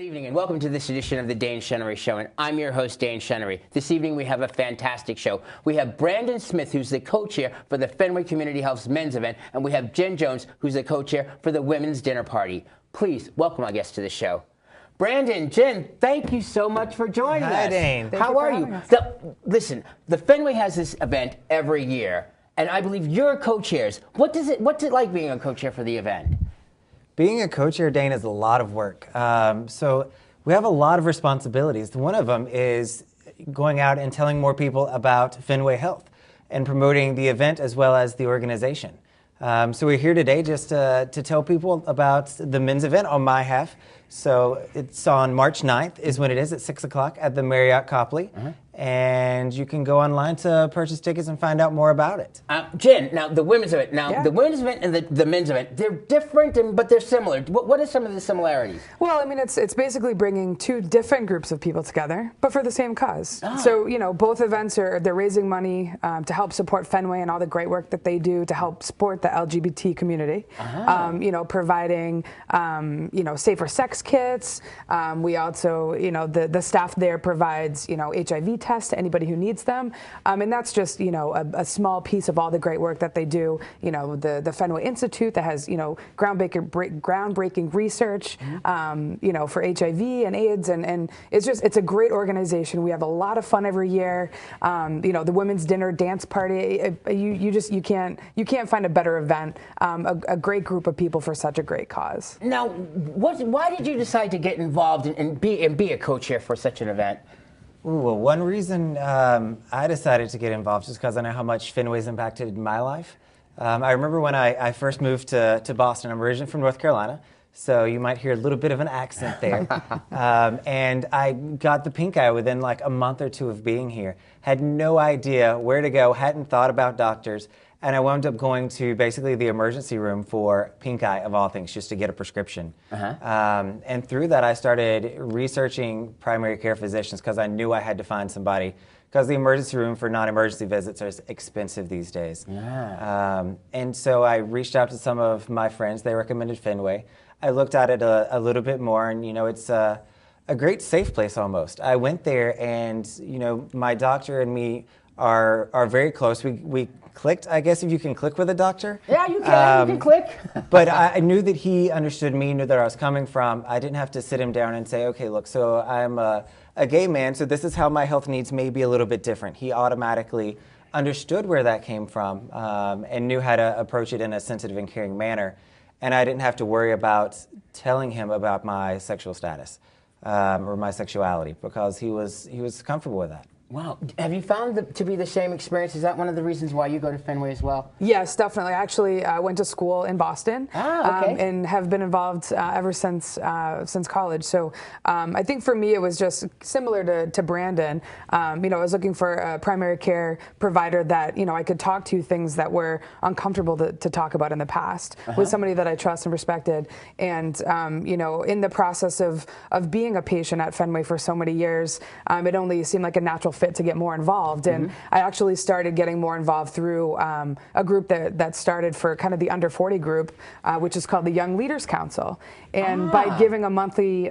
Evening and welcome to this edition of the Dane Chenery Show, and I'm your host, Dane Chenery. This evening we have a fantastic show. We have Brandon Smith, who's the co-chair for the Fenway Community Health's men's event, and we have Jen Jones, who's the co-chair for the women's dinner party. Please welcome our guests to the show. Brandon, Jen, thank you so much for joining us. Hi, Dane. How are you? Listen, the Fenway has this event every year, and I believe you're co-chairs. What's it like being a co-chair for the event? Being a co-chair, Dane, is a lot of work. So we have a lot of responsibilities. One of them is going out and telling more people about Fenway Health and promoting the event as well as the organization. So we're here today just to tell people about the men's event on my half. So it's on March 9th is when it is at 6 o'clock at the Marriott Copley. And you can go online to purchase tickets and find out more about it. Jen, now the women's event. The women's event and the men's event, they're different, but they're similar. What are some of the similarities? Well, I mean, it's basically bringing two different groups of people together, but for the same cause. So, you know, both events they're raising money to help support Fenway and all the great work that they do to help support the LGBT community. You know, providing, you know, safer sex kits. We also, you know, the staff there provides, you know, HIV tests to anybody who needs them. And that's just, you know, a small piece of all the great work that they do. You know, the Fenway Institute that has, you know, groundbreaking research, you know, for HIV and AIDS. And it's a great organization. We have a lot of fun every year. You know, the women's dinner dance party, you can't find a better event. A great group of people for such a great cause. Now, why did you decide to get involved and be a co-chair for such an event? Well, one reason I decided to get involved is because I know how much Fenway's impacted my life. I remember when I first moved to Boston. I'm originally from North Carolina, so you might hear a little bit of an accent there. And I got the pink eye within like a month or two of being here. Had no idea where to go, hadn't thought about doctors. And I wound up going to basically the emergency room for pink eye, of all things, just to get a prescription. And through that, I started researching primary care physicians because I knew I had to find somebody, because the emergency room for non-emergency visits are expensive these days. And so I reached out to some of my friends. They recommended Fenway. I looked at it a little bit more, and, you know, it's a great safe place almost. I went there, and, you know, my doctor and me are very close. We clicked, I guess, if you can click with a doctor. Yeah, you can. You can click. But I knew that he understood me, knew that I was coming from. I didn't have to sit him down and say, okay, look, so I'm a gay man, so this is how my health needs may be a little bit different. He automatically understood where that came from and knew how to approach it in a sensitive and caring manner. And I didn't have to worry about telling him about my sexual status or my sexuality, because he was comfortable with that. Wow. Have you found to be the same experience? Is that one of the reasons why you go to Fenway as well? Yes, definitely. I actually went to school in Boston and have been involved ever since college. So I think for me it was just similar to Brandon. You know, I was looking for a primary care provider that, you know, I could talk to things that were uncomfortable to talk about in the past with somebody that I trust and respected. And, you know, in the process of being a patient at Fenway for so many years, it only seemed like a natural fit to get more involved. And I actually started getting more involved through a group that started for kind of the under 40 group, which is called the Young Leaders Council. And by giving a monthly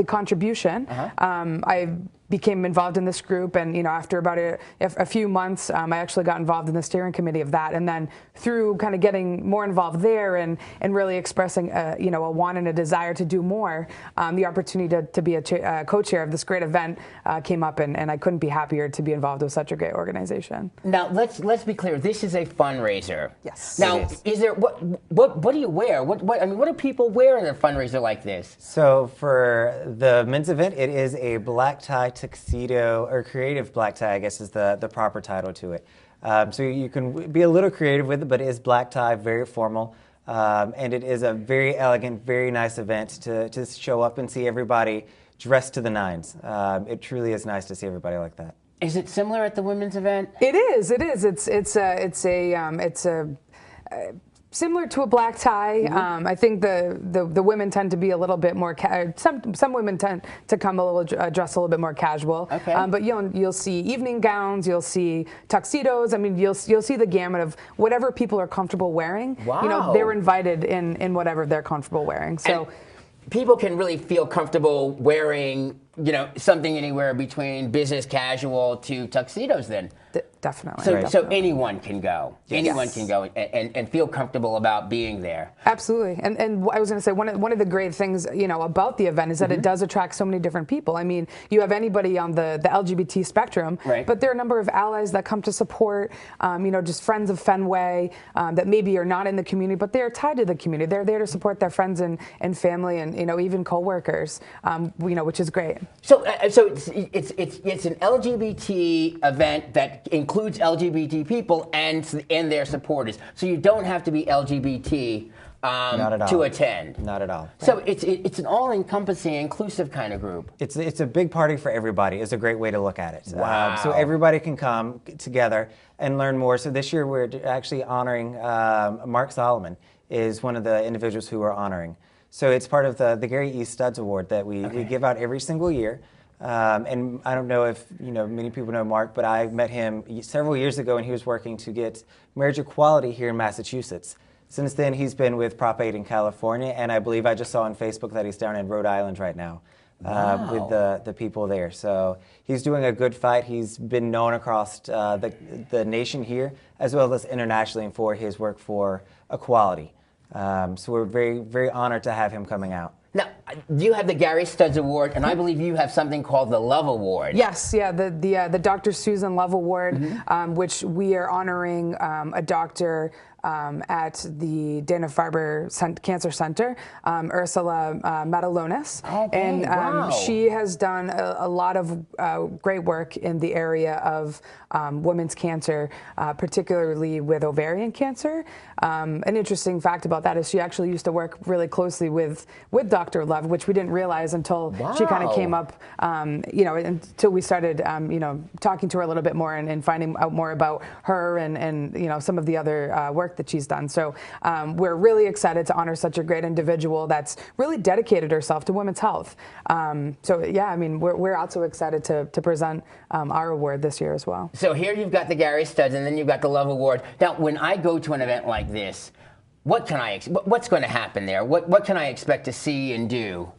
contribution, I became involved in this group, and, you know, after about a few months, I actually got involved in the steering committee of that. And then through kind of getting more involved there and really expressing you know, a want and a desire to do more, the opportunity to be a co-chair of this great event came up, and I couldn't be happier to be involved with such a great organization. Now let's be clear. This is a fundraiser. Yes. Now, is there what do you wear? I mean, what do people wear in a fundraiser like this? So for the men's event, it is a black tie tuxedo, or creative black tie, I guess is the proper title to it. So you can be a little creative with it, but it is black tie, very formal. And it is a very elegant, very nice event to show up and see everybody dressed to the nines. It truly is nice to see everybody like that. Is it similar at the women's event? It is. It is. It's a similar to a black tie. I think the women tend to be a little bit more some women tend to come a little dressed a little bit more casual. But you'll see evening gowns, you'll see tuxedos. I mean, you'll see the gamut of whatever people are comfortable wearing. Wow. You know, they're invited in whatever they're comfortable wearing. So. people can really feel comfortable wearing, something anywhere between business casual to tuxedos then. Definitely. So anyone can go. Yes. Anyone can go and feel comfortable about being there. Absolutely. And I was going to say, one of the great things, about the event is that it does attract so many different people. I mean, you have anybody on the LGBT spectrum, right, but there are a number of allies that come to support, just friends of Fenway that maybe are not in the community, but they're tied to the community. They're there to support their friends and family and, even coworkers, which is great. So it's an LGBT event that includes LGBT people and their supporters. So you don't have to be LGBT to attend. Not at all. So it's an all-encompassing, inclusive kind of group. It's a big party for everybody. It's a great way to look at it. Wow. So everybody can come together and learn more. So this year we're actually honoring Mark Solomon is one of the individuals who we're honoring. So it's part of the Gary E. Studs Award that we give out every single year. And I don't know if many people know Mark, but I met him several years ago, and he was working to get marriage equality here in Massachusetts. Since then, he's been with Prop 8 in California, and I believe I just saw on Facebook that he's down in Rhode Island right now with the people there. So he's doing a good fight. He's been known across the nation here, as well as internationally, for his work for equality. So we're very, very honored to have him coming out. Now, you have the Gary Studs Award, and I believe you have something called the Love Award. Yes, the Dr. Susan Love Award, which we are honoring a doctor at the Dana-Farber Cancer Center, Ursula Matalonis. Okay, and she has done a lot of great work in the area of women's cancer, particularly with ovarian cancer. An interesting fact about that is she actually used to work really closely with Dr. Love, which we didn't realize until she kind of came up, until we started, talking to her a little bit more and finding out more about her and some of the other work that she's done. So we're really excited to honor such a great individual that's really dedicated herself to women's health. We're also excited to present our award this year as well. So here you've got the Gary Studs, and then you've got the Love Award. Now, when I go to an event like this, what's going to happen there? What can I expect to see and do?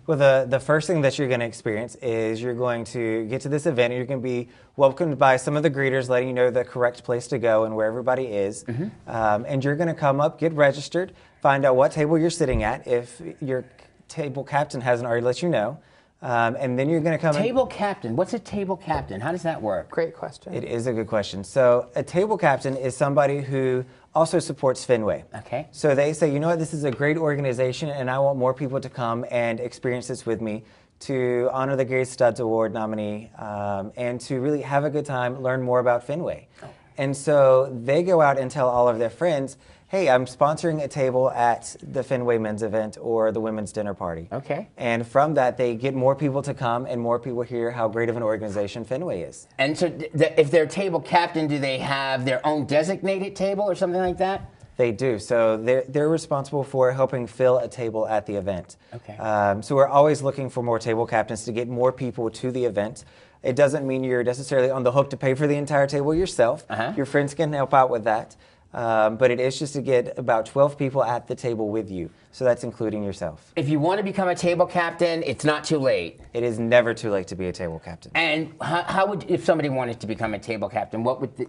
Well, the first thing that you're going to experience is you're going to get to this event, and you're going to be welcomed by some of the greeters, letting you know the correct place to go and where everybody is. And you're going to come up, get registered, find out what table you're sitting at if your table captain hasn't already let you know. And then you're going to come Table captain. What's a table captain? How does that work? Great question. It is a good question. So a table captain is somebody who also supports Fenway. Okay. So they say, you know what, this is a great organization, and I want more people to come and experience this with me to honor the Gary Studs Award nominee and to really have a good time, learn more about Fenway. Oh. And so they go out and tell all of their friends, hey, I'm sponsoring a table at the Fenway men's event or the women's dinner party. Okay. And from that, they get more people to come and more people hear how great of an organization Fenway is. And so if they're table captain, do they have their own designated table or something like that? They do. So they're responsible for helping fill a table at the event. Okay. So we're always looking for more table captains to get more people to the event. It doesn't mean you're necessarily on the hook to pay for the entire table yourself. Your friends can help out with that. But it is just to get about 12 people at the table with you. So that's including yourself. If you want to become a table captain, it's not too late. It is never too late to be a table captain. And how would, if somebody wanted to become a table captain,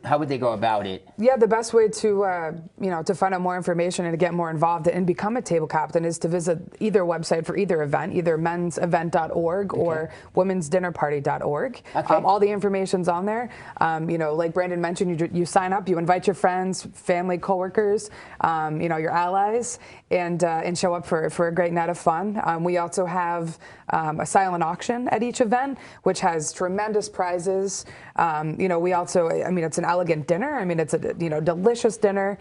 how would they go about it? Yeah, the best way to to find out more information and to get more involved and become a table captain is to visit either website for either event, either mensevent.org or womensdinnerparty.org. Okay. All the information's on there. Like Brandon mentioned, you sign up, you invite your friends, family, coworkers, your allies, and show up for a great night of fun. We also have a silent auction at each event, which has tremendous prizes. We also, it's an elegant dinner. It's a delicious dinner,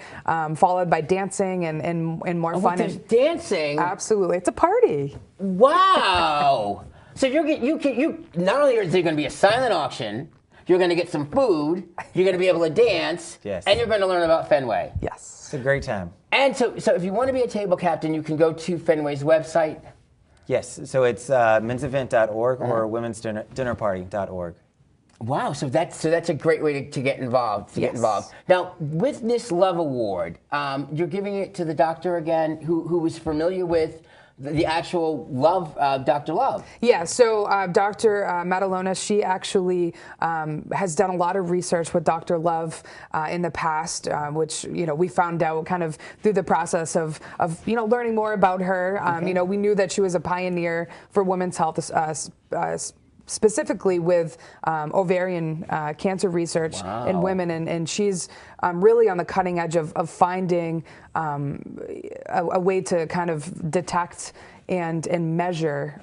followed by dancing and more fun. There's dancing? Absolutely, it's a party. Wow! So you not only is there going to be a silent auction, you're going to get some food, you're going to be able to dance, and you're going to learn about Fenway. Yes. It's a great time. And so if you want to be a table captain, you can go to Fenway's website. Yes, so it's mensevent.org or womensdinnerparty.org. Wow, so that's a great way to get involved. Now, with this Love Award, you're giving it to the doctor again, who was familiar with the actual Love, Dr. Love. Yeah, so Dr. Maddalona, she actually has done a lot of research with Dr. Love in the past, which we found out kind of through the process of learning more about her. Okay. We knew that she was a pioneer for women's health, specifically with ovarian cancer research in women, and she's really on the cutting edge of finding a way to kind of detect and measure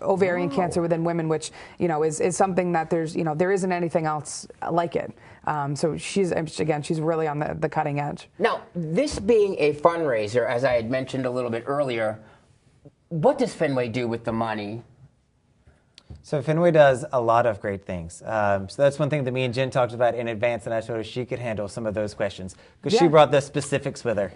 ovarian cancer within women, which is something that there isn't anything else like it. So she's really on the cutting edge. Now, this being a fundraiser, as I had mentioned a little bit earlier, what does Fenway do with the money? So Fenway does a lot of great things. So that's one thing that me and Jen talked about in advance, and I told her she could handle some of those questions because she brought the specifics with her.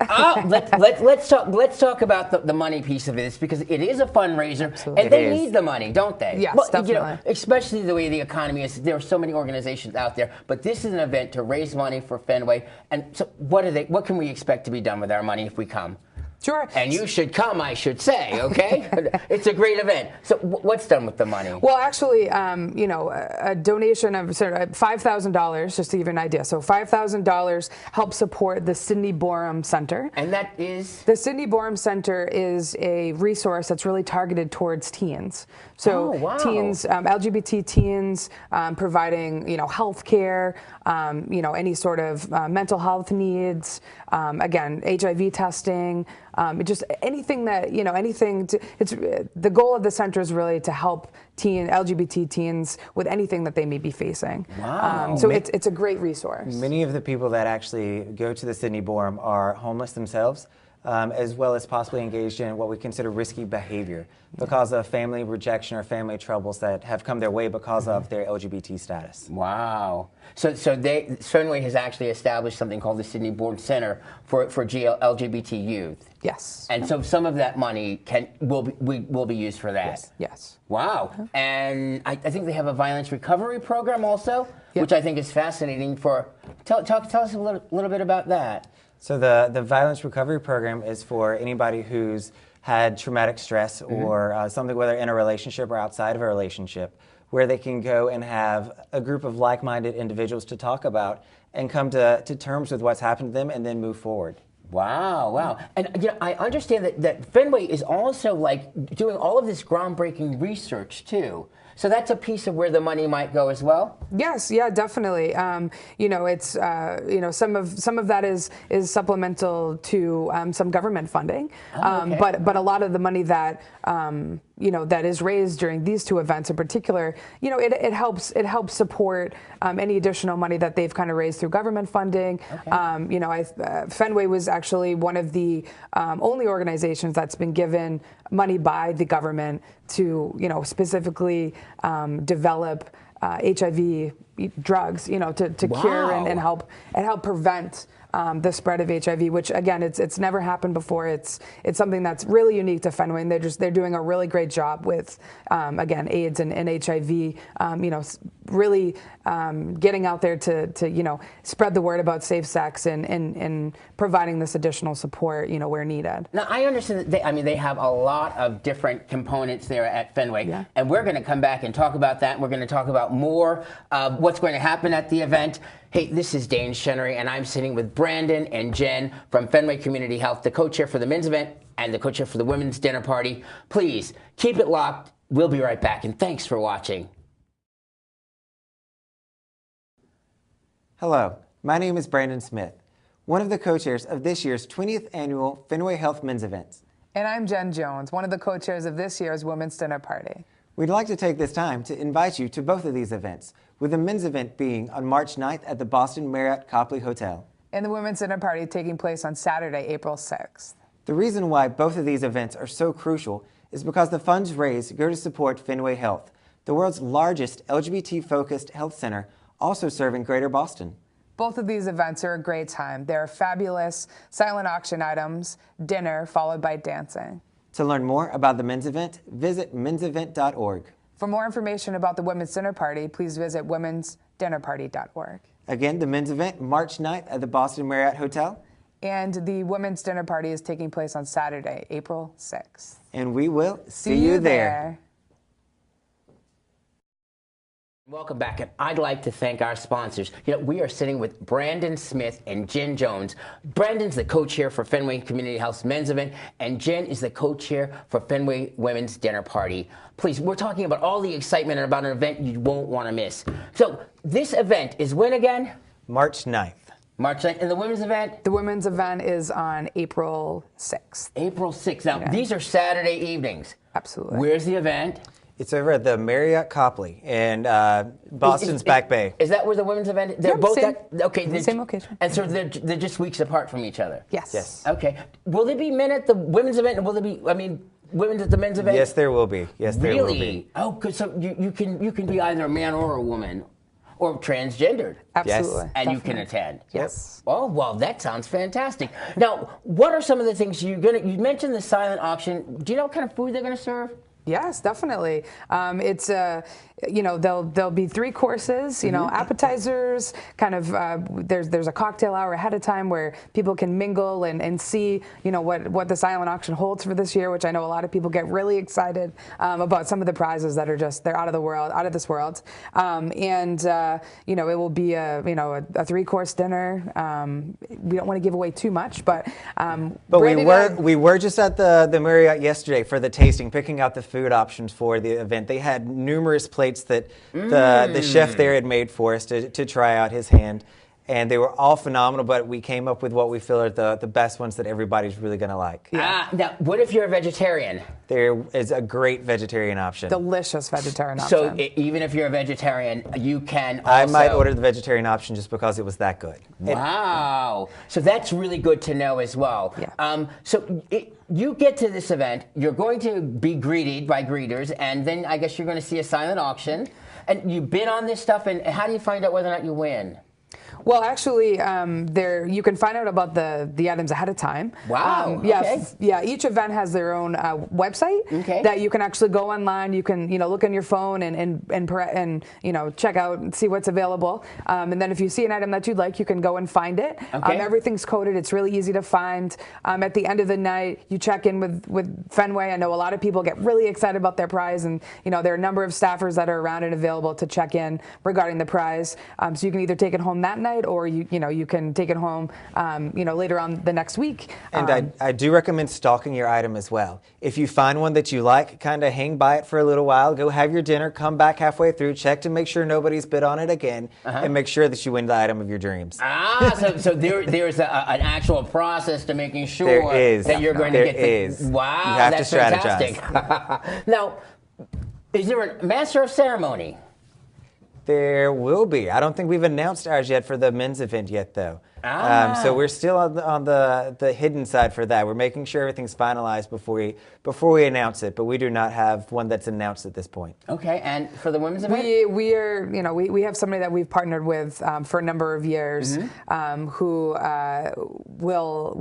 Let's talk about the money piece of this, because it is a fundraiser. Absolutely. And they need the money, don't they? Yes, definitely. Especially the way the economy is. There are so many organizations out there, but this is an event to raise money for Fenway. And so what can we expect to be done with our money if we come? Sure. And you should come, I should say, okay? It's a great event. So what's done with the money? Well, actually, a donation of $5,000, just to give you an idea. So $5,000 helps support the Sidney Borum Center. And that is? The Sidney Borum Center is a resource that's really targeted towards teens. So teens, LGBT teens, providing, health care, any sort of mental health needs, again, HIV testing, just anything that, it's the goal of the center is really to help LGBT teens with anything that they may be facing. Wow. So it's a great resource. Many of the people that actually go to the Sidney Borum are homeless themselves, as well as possibly engaged in what we consider risky behavior because of family rejection or family troubles that have come their way because of their LGBT status. Wow. So Fenway has actually established something called the Sidney Borum Center for LGBT youth. Yes. And so some of that money will be used for that. Yes. Wow. And I think they have a violence recovery program also, which I think is fascinating. Tell us a little bit about that. So the violence recovery program is for anybody who's had traumatic stress or something, whether in a relationship or outside of a relationship, where they can go and have a group of like-minded individuals to talk about and come to terms with what's happened to them and then move forward. Wow. And I understand that Fenway is also doing all of this groundbreaking research too. So that's a piece of where the money might go as well? Yes, yeah, definitely. It's some of that is supplemental to some government funding, okay. but a lot of the money that that is raised during these two events in particular, it helps support any additional money that they've kind of raised through government funding. Okay. Fenway was actually one of the only organizations that's been given money by the government to specifically develop HIV drugs, to cure and help prevent the spread of HIV, which again, it's never happened before. It's something that's really unique to Fenway, and they're doing a really great job with again, AIDS and HIV. Really getting out there to spread the word about safe sex and providing this additional support where needed. Now I understand that they have a lot of different components there at Fenway, and we're going to come back and talk about that. And we're going to talk about more of what's going to happen at the event. Hey, this is Dane Chenery, and I'm sitting with Brandon and Jen from Fenway Community Health, the co-chair for the men's event and the co-chair for the women's dinner party. Please keep it locked. We'll be right back, and thanks for watching. Hello, my name is Brandon Smith, one of the co-chairs of this year's 20th annual Fenway Health Men's Events. And I'm Jen Jones, one of the co-chairs of this year's women's dinner party. We'd like to take this time to invite you to both of these events, with the men's event being on March 9th at the Boston Marriott Copley Hotel. And the women's dinner party taking place on Saturday, April 6th. The reason why both of these events are so crucial is because the funds raised go to support Fenway Health, the world's largest LGBT-focused health center, also serving Greater Boston. Both of these events are a great time. There are fabulous silent auction items, dinner, followed by dancing. To learn more about the men's event, visit mensevent.org. For more information about the women's dinner party, please visit womensdinnerparty.org. Again, the men's event, March 9th at the Boston Marriott Hotel. And the women's dinner party is taking place on Saturday, April 6th. And we will see you there. Welcome back, and I'd like to thank our sponsors. We are sitting with Brandon Smith and Jen Jones. Brandon's the co-chair for Fenway Community Health's men's event, and Jen is the co-chair for Fenway Women's Dinner Party. Please, we're talking about all the excitement and about an event you won't want to miss. So this event is when again? March 9th. March 9th. And the women's event? The women's event is on April 6th. April 6th. Now, these are Saturday evenings. Absolutely. Where's the event? It's over at the Marriott Copley in Boston's Back Bay. Is that where the women's event is? They're both same, okay. Same location. And so they're just weeks apart from each other? Yes. Okay. Will there be men at the women's event, and will there be, women at the men's event? Yes, there will be. Yes, there will be. Really? Oh, because so you can be either a man or a woman, or transgendered. Absolutely. Yes. And you can attend. Yes. Oh, well, that sounds fantastic. Now, what are some of the things you mentioned the silent auction. Do you know what kind of food they're going to serve? Yes, definitely. It's there'll be 3 courses. Appetizers. Kind of there's a cocktail hour ahead of time where people can mingle and see what the silent auction holds for this year, which I know a lot of people get really excited about some of the prizes that are they're out of this world. It will be a 3-course dinner. We don't want to give away too much, but we were just at the Marriott yesterday for the tasting, picking out the food options for the event. They had numerous plates that the chef there had made for us to try out his hand, and they were all phenomenal, but we came up with what we feel are the best ones that everybody's really going to like. Now, what if you're a vegetarian? There is a great vegetarian option. Delicious vegetarian option. So even if you're a vegetarian, you can also... I might order the vegetarian option just because it was that good. Wow. So that's really good to know as well. Yeah. You get to this event, you're going to be greeted by greeters, and then I guess you're going to see a silent auction. And you bid on this stuff, and how do you find out whether or not you win? Well, actually, you can find out about the items ahead of time. Wow. Yeah. Each event has their own website that you can actually go online. You can look on your phone and check out and see what's available. And then if you see an item that you'd like, you can go and find it. Everything's coded. It's really easy to find. At the end of the night, you check in with Fenway. I know a lot of people get really excited about their prize, and there are a number of staffers that are around and available to check in regarding the prize. So you can either take it home that night, or you can take it home later on the next week. And I do recommend stalking your item as well. If you find one that you like, kind of hang by it for a little while, go have your dinner, come back halfway through, check to make sure nobody's bid on it again, and make sure that you win the item of your dreams. So there's an actual process to making sure that you're going to get the... Wow, you have that's to strategize. Fantastic. Now, is there a master of ceremony? There will be. I don't think we've announced ours yet for the men's event yet, though. So we're still on the hidden side for that. We're making sure everything's finalized before we announce it, but we do not have one that's announced at this point. Okay, and for the women's event? We have somebody that we've partnered with for a number of years who will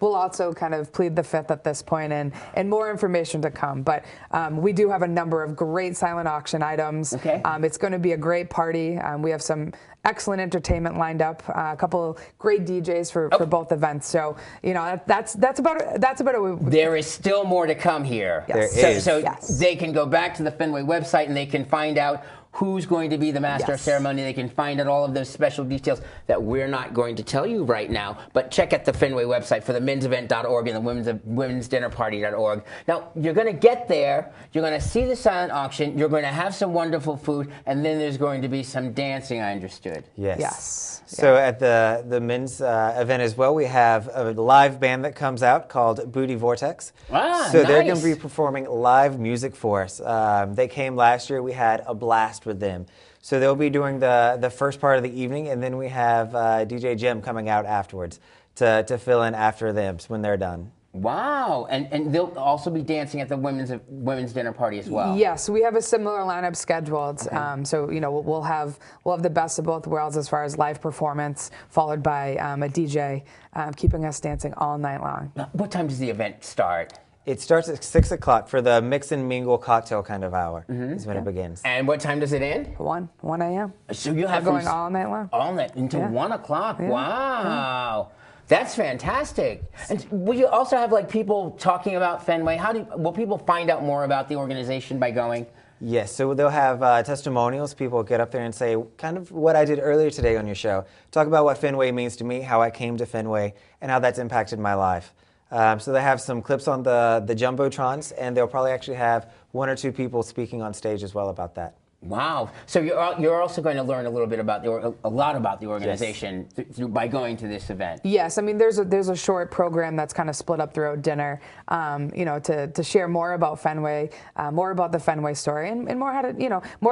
also kind of plead the fifth at this point, and more information to come. But we do have a number of great silent auction items. Okay. It's going to be a great party. We have some excellent entertainment lined up, a couple great DJs for both events. So that's about it. There is still more to come here. Yes. There is. So they can go back to the Fenway website and they can find out who's going to be the master of ceremony. They can find out all of those special details that we're not going to tell you right now. But check out the Fenway website for the mensevent.org and the women's dinner party.org. Now, you're going to get there. You're going to see the silent auction. You're going to have some wonderful food. And then there's going to be some dancing, I understood. Yes. So at the men's event as well, we have a live band that comes out called Booty Vortex. So they're going to be performing live music for us. They came last year. We had a blast with them. So they'll be doing the first part of the evening, and then we have DJ Jim coming out afterwards to fill in after them when they're done. Wow, and they'll also be dancing at the women's dinner party as well. Yes, we have a similar lineup scheduled. So we'll have the best of both worlds as far as live performance, followed by a DJ keeping us dancing all night long. What time does the event start? It starts at 6 o'clock for the mix and mingle cocktail kind of hour is when it begins. And what time does it end? 1 a.m. So you'll have going all night long. All night until 1 o'clock. Yeah. Wow. That's fantastic. And will you also have like people talking about Fenway? Will people find out more about the organization by going? Yes, so they'll have testimonials. People get up there and say kind of what I did earlier today on your show. Talk about what Fenway means to me, how I came to Fenway, and how that's impacted my life. So they have some clips on the Jumbotrons, and they'll probably actually have 1 or 2 people speaking on stage as well about that. Wow! So you're also going to learn a little bit about a lot about the organization by going to this event. Yes, I mean there's a short program that's kind of split up throughout dinner, to share more about Fenway, more about the Fenway story, and more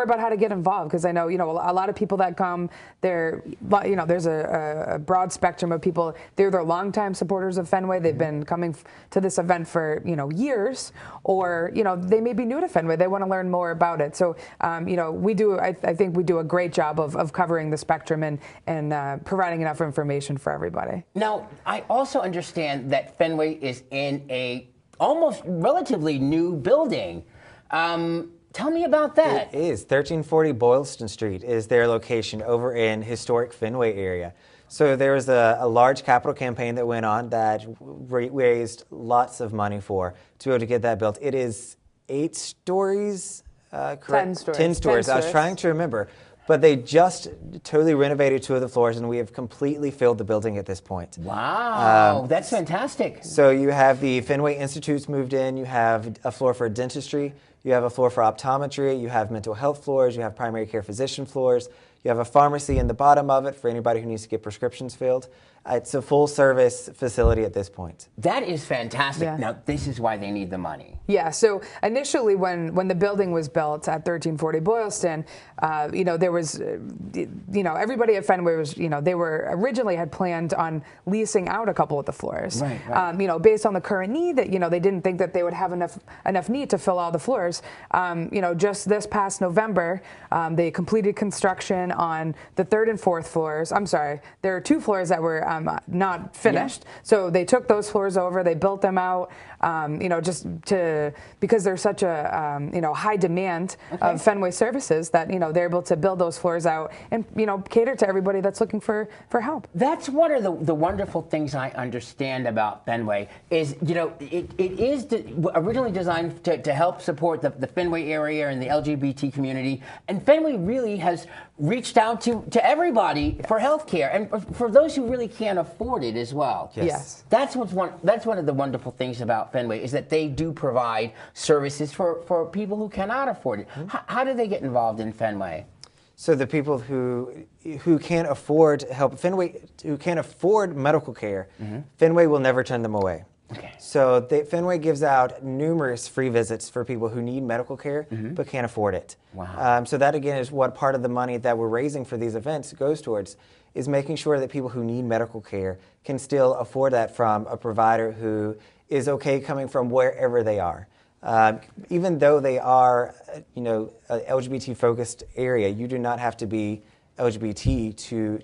about how to get involved. Because I know a lot of people that come, there's a broad spectrum of people. They're longtime supporters of Fenway. They've been coming to this event for years, or they may be new to Fenway. They want to learn more about it. So I think we do a great job of covering the spectrum and providing enough information for everybody. Now, I also understand that Fenway is in a almost relatively new building. Tell me about that. It is. 1340 Boylston Street is their location over in historic Fenway area. So there was a large capital campaign that went on that raised lots of money to be able to get that built. It is 8 stories. Correct? 10 stories. 10 stories. I was trying to remember. But they just totally renovated 2 of the floors, and we have completely filled the building at this point. Wow, that's fantastic. So you have the Fenway Institutes moved in. You have a floor for dentistry. You have a floor for optometry. You have mental health floors. You have primary care physician floors. You have a pharmacy in the bottom of it for anybody who needs to get prescriptions filled. It's a full-service facility at this point. That is fantastic. Yeah. Now, this is why they need the money. Yeah, so initially when the building was built at 1340 Boylston, there was, everybody at Fenway was, they were originally had planned on leasing out a couple of the floors. Right. Based on the current need that, they didn't think that they would have enough need to fill all the floors. Just this past November, they completed construction on the 3rd and 4th floors. I'm sorry, there are 2 floors that were not finished. Yeah. So they took those floors over, they built them out, because there's such a high demand of Fenway services that they're able to build those floors out and cater to everybody that's looking for help. That's one of the wonderful things I understand about Fenway is it is originally designed to help support the Fenway area and the LGBT community, and Fenway really has reached out to everybody for health care and for those who really can't afford it as well. Yes. That's one of the wonderful things about Fenway is that they do provide services for people who cannot afford it. How do they get involved in Fenway? So the people who can't afford help, who can't afford medical care, Fenway will never turn them away. Okay. So Fenway gives out numerous free visits for people who need medical care but can't afford it. Wow. So that again is what part of the money that we're raising for these events goes towards, is making sure that people who need medical care can still afford that from a provider who is okay coming from wherever they are. Even though they are, an LGBT-focused area, you do not have to be LGBT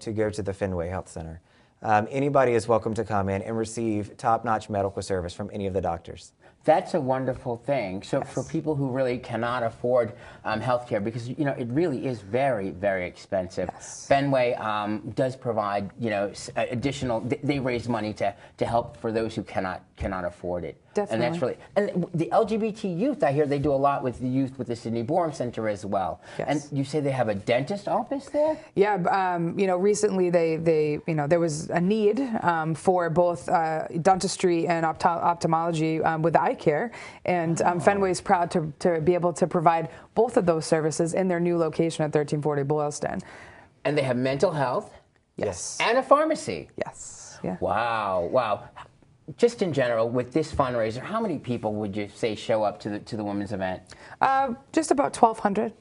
to go to the Fenway Health Center. Anybody is welcome to come in and receive top-notch medical service from any of the doctors. That's a wonderful thing. So for people who really cannot afford health care, because it really is very, very expensive. Yes. Fenway does provide additional. They raise money to help for those who cannot afford it. Definitely. And that's really, and the LGBT youth, I hear they do a lot with the youth with the Sidney Borum Center as well. Yes. And you say they have a dentist office there? Yeah, recently there was a need for both dentistry and ophthalmology with eye care, and Fenway is proud to be able to provide both of those services in their new location at 1340 Boylston. And they have mental health? Yes. And a pharmacy? Yes. Yeah. Wow. Just in general, with this fundraiser, how many people would you say show up to the women's event? Just about 1,200.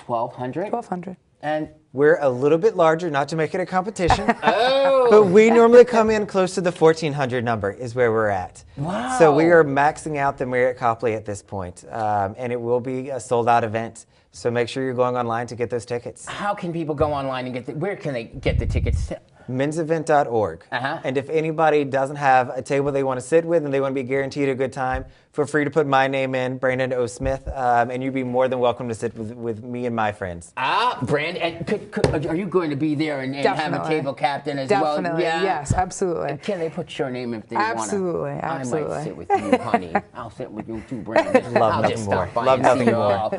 1,200? 1,200. And we're a little bit larger, not to make it a competition, but we normally come in close to the 1,400 number is where we're at. Wow. So we are maxing out the Marriott Copley at this point, and it will be a sold-out event. So make sure you're going online to get those tickets. How can people go online and where can they get the tickets? mensevent.org. And if anybody doesn't have a table they want to sit with and they want to be guaranteed a good time, feel free to put my name in, Brandon O. Smith, and you'd be more than welcome to sit with me and my friends. Brandon, and are you going to be there and have a table captain as well? Definitely, yes, absolutely. And can they put your name if they want to? Absolutely. I might sit with you, honey. I'll sit with you too, Brandon. Love nothing more. Love nothing more.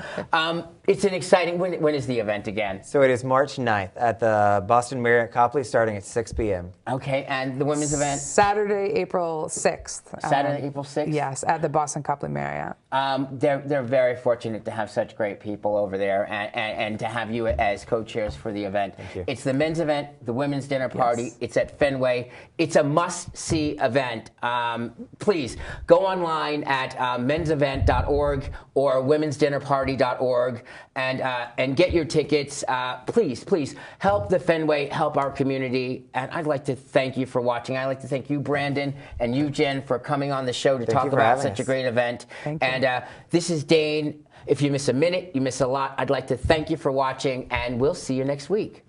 It's an exciting, when is the event again? So it is March 9th at the Boston Marriott Copley starting at 6 p.m. Okay, and the women's event? Saturday, April 6th. Saturday, April 6th? Yes, at the Boston Copley Marriott. They're very fortunate to have such great people over there and to have you as co-chairs for the event. Thank you. It's the men's event, the women's dinner party. Yes. It's at Fenway. It's a must-see event. Please go online at mensevent.org or womensdinnerparty.org and get your tickets. Please help the Fenway, help our community. And I'd like to thank you for watching. I'd like to thank you, Brandon, and you, Jen, for coming on the show to talk about such a great event. Thank you. And this is Dane. If you miss a minute, you miss a lot. I'd like to thank you for watching, and we'll see you next week.